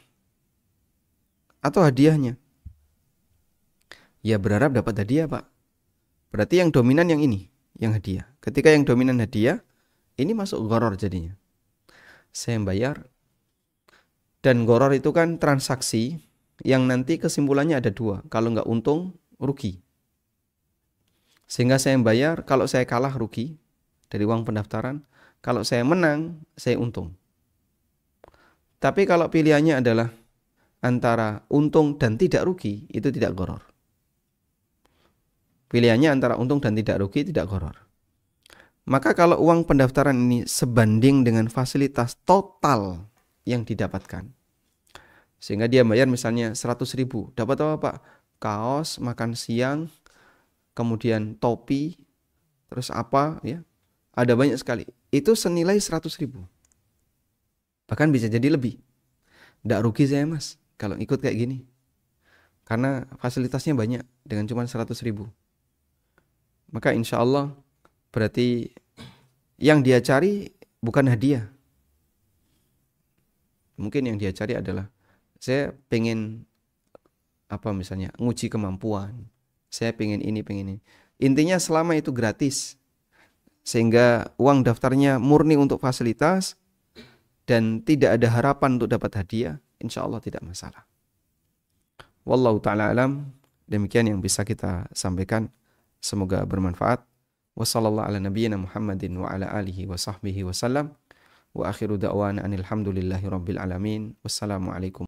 atau hadiahnya? Ya berharap dapat hadiah, Pak. Berarti yang dominan yang ini, yang hadiah. Ketika yang dominan hadiah, ini masuk gharar jadinya. Saya bayar. Dan gharar itu kan transaksi yang nanti kesimpulannya ada 2. Kalau nggak untung, rugi. Sehingga saya bayar, kalau saya kalah rugi dari uang pendaftaran. Kalau saya menang, saya untung. Tapi kalau pilihannya adalah antara untung dan tidak rugi, itu tidak gharar. Pilihannya antara untung dan tidak rugi, tidak gharar. Maka kalau uang pendaftaran ini sebanding dengan fasilitas total yang didapatkan, sehingga dia bayar misalnya 100.000, dapat apa, Pak? Kaos, makan siang, kemudian topi, terus apa ya? Ada banyak sekali. Itu senilai 100.000. Bahkan bisa jadi lebih. Nggak rugi saya, Mas, kalau ikut kayak gini. Karena fasilitasnya banyak dengan cuma 100.000. Maka insya Allah berarti yang dia cari bukan hadiah. Mungkin yang dia cari adalah saya pengen apa misalnya nguji kemampuan. Saya pengen ini, pengen ini. Intinya selama itu gratis. Sehingga uang daftarnya murni untuk fasilitas dan tidak ada harapan untuk dapat hadiah, insya Allah tidak masalah. Wallahu ta'ala alam. Demikian yang bisa kita sampaikan. Semoga bermanfaat. Wassallallahu ala nabiyyina Muhammadin wa ala alihi wa sahbihi wa sallam. Wa akhiru da'wana anil hamdulillahi rabbil alamin. Wassalamualaikum.